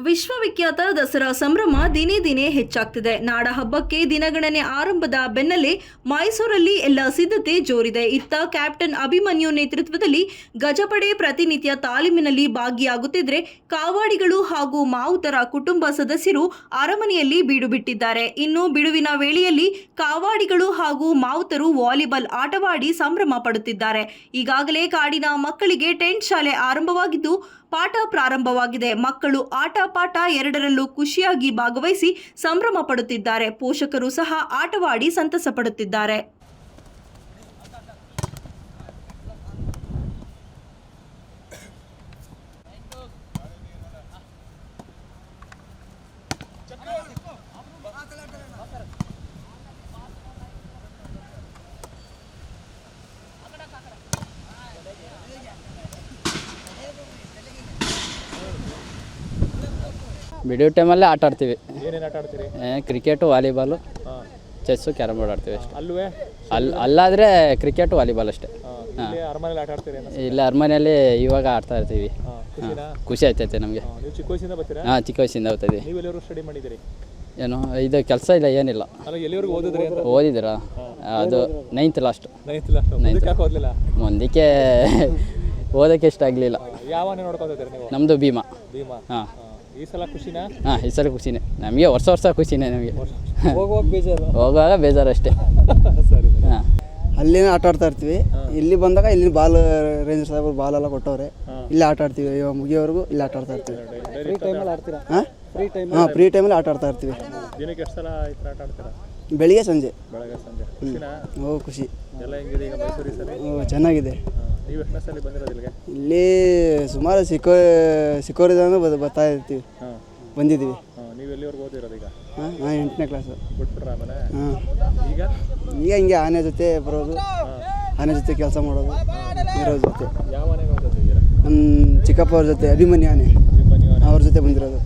ವಿಶ್ವವಿಖ್ಯಾತ ದಸರಾ ಸಂಭ್ರಮ ದಿನೇ ದಿನೇ ಹೆಚ್ಚಾಗ್ತಿದೆ. ನಾಡ ಹಬ್ಬಕ್ಕೆ ದಿನಗಣನೆ ಆರಂಭದ ಬೆನ್ನಲ್ಲೇ ಮೈಸೂರಲ್ಲಿ ಎಲ್ಲ ಸಿದ್ಧತೆ ಜೋರಿದೆ. ಇತ್ತ ಕ್ಯಾಪ್ಟನ್ ಅಭಿಮನ್ಯು ನೇತೃತ್ವದಲ್ಲಿ ಗಜಪಡೆ ಪ್ರತಿನಿತ್ಯ ತಾಲೀಮಿನಲ್ಲಿ ಭಾಗಿಯಾಗುತ್ತಿದ್ರೆ, ಕಾವಾಡಿಗಳು ಹಾಗೂ ಮಾವುತರ ಕುಟುಂಬ ಸದಸ್ಯರು ಅರಮನೆಯಲ್ಲಿ ಬೀಡು ಬಿಟ್ಟಿದ್ದಾರೆ. ಇನ್ನು ಬಿಡುವಿನ ವೇಳೆಯಲ್ಲಿ ಕಾವಾಡಿಗಳು ಹಾಗೂ ಮಾವುತರು ವಾಲಿಬಾಲ್ ಆಟವಾಡಿ ಸಂಭ್ರಮ ಪಡುತ್ತಿದ್ದಾರೆ. ಈಗಾಗಲೇ ಕಾಡಿನ ಮಕ್ಕಳಿಗೆ ಟೆಂಟ್ ಶಾಲೆ ಆರಂಭವಾಗಿದ್ದು, ಪಾಠ ಪ್ರಾರಂಭವಾಗಿದೆ. ಮಕ್ಕಳು ಆಟ ಪಾಠ ಎರಡರಲ್ಲೂ ಖುಷಿಯಾಗಿ ಭಾಗವಹಿಸಿ ಸಂಭ್ರಮ ಪಡುತ್ತಿದ್ದಾರೆ. ಪೋಷಕರು ಸಹ ಆಟವಾಡಿ ಸಂತಸ ಪಡುತ್ತಿದ್ದಾರೆ. ಬಿಡುವ ಟೈಮಲ್ಲೇ ಆಟ ಆಡ್ತೀವಿ. ಏನೇನು ಆಟ ಆಡ್ತೀರಿ? Cricket, volleyball, chess, carrom board ಆಡ್ತೀವಿ ಅಷ್ಟೇ. ಅಲ್ವೇ ಅಲ್ಲಾದರೆ ಕ್ರಿಕೆಟು, ವಾಲಿಬಾಲ್ ಅಷ್ಟೇ. ಅರಮನೆಯಲ್ಲಿ ಆಟ ಆಡ್ತೀರಿ? ಇಲ್ಲ, ಅರಮನೆಯಲ್ಲಿ ಇವಾಗ ಆಡ್ತಾ ಇರ್ತೀವಿ. ಖುಷಿ ಆಯ್ತೈತೆ ನಮಗೆ. ನೀವು ಚಿಕ್ಕ ವಯಸ್ಸಿಂದ ಬರ್ತೀರಾ? ಹಾಂ, ಚಿಕ್ಕ ವಯಸ್ಸಿಂದ ಓದ್ತಾಯಿದ್ದೀವಿ. ನೀವು ಎಲ್ಲಿವರೆಗೂ ಸ್ಟಡಿ ಮಾಡಿದ್ದೀರಿ? ಏನು ಇದು ಕೆಲಸ ಇಲ್ಲ, ಏನಿಲ್ಲ. ಅಲ್ಲ, ಎಲ್ಲಿವರೆಗೂ ಓದಿದ್ರಿ? ಓದಿದ್ದೀರಾ? ಅದು 9th ಲಾಸ್ಟ್. ಓದಲಿಲ್ಲ? ಮುಂದಕ್ಕೆ ಓದೋಕ್ಕೆ ಇಷ್ಟ ಆಗಲಿಲ್ಲ. ಯಾವ ನೋಡ್ಕೊತಿದ್ದೀರಿ ನೀವು? ನಮ್ಮದು ಭೀಮಾ. ಹಾಂ. ಈ ಸಲ ಖುಷಿನಾ? ಹಾಂ, ಈ ಸಲ ಖುಷಿನೇ ನಮಗೆ. ವರ್ಷ ಖುಷಿನೇ ನಮಗೆ. ಹೋಗುವಾಗ ಬೇಜಾರು ಅಷ್ಟೇ. ಹಾಂ, ಅಲ್ಲಿನೇ ಆಟ ಆಡ್ತಾ ಇರ್ತೀವಿ. ಇಲ್ಲಿ ಬಂದಾಗ ಇಲ್ಲಿ ಬಾಲ್ ರೇಂಜರ್ ಸಾಹೇಬರು ಬಾಲ್ ಎಲ್ಲ ಕೊಟ್ಟವ್ರೆ. ಇಲ್ಲಿ ಆಟ ಆಡ್ತೀವಿ. ಇವಾಗ ಮುಗಿಯೋವರೆಗೂ ಇಲ್ಲಿ ಆಟ ಆಡ್ತಾ ಇರ್ತೀವಿ. ಫ್ರೀ ಟೈಮಲ್ಲಿ ಆಡ್ತೀರಾ? ಹಾಂ, ಫ್ರೀ ಟೈಮಲ್ಲಿ ಆಟ ಆಡ್ತಾ ಇರ್ತೀವಿ. ದಿನಕ್ಕೆ ಎಷ್ಟು ಸಲ ಈ ಥರ ಆಟ ಆಡ್ತೀರಾ? ಬೆಳಿಗ್ಗೆ ಸಂಜೆ. ಖುಷಿನಾ? ಖುಷಿ. ಎಲ್ಲ ಹೆಂಗಿದೆ ಈಗ ಮೈಸೂರು ಸಲ? ಚೆನ್ನಾಗಿದೆ. ನೀವು ಎಷ್ಟನೇ ಸಲ ಬಂದಿರೋದು ಇಲ್ಲಿಗೆ? ಇಲ್ಲಿ ಸುಮಾರು ಸಿಕ್ಕೋರಿಂದ ಬರ್ತಾ ಇರ್ತೀವಿ. ಬಂದಿದ್ದೀವಿ. ನೀವು ಎಲ್ಲಿವರೆಗೂ ಓದಿರೋದು ಈಗ? ಹಾಂ, ನಾನು 8ನೇ ಕ್ಲಾಸು. ಬಿಟ್ಬಿಟ್ರೆ ಆಮೇಲೆ? ಹಾಂ. ಈಗ ಹಿಂಗೆ ಆನೆ ಜೊತೆ ಬರೋದು, ಆನೆ ಜೊತೆ ಕೆಲಸ ಮಾಡೋದು, ಇರೋ ಜೊತೆ. ಯಾವ ಮನೆಗೆ ಓದಿದ್ದೀರಾ? ನಮ್ಮ ಚಿಕ್ಕಪ್ಪ ಅವ್ರ ಜೊತೆ, ಅಭಿಮನ್ಯು ಆನೆ, ಅವ್ರ ಜೊತೆ ಬಂದಿರೋದು.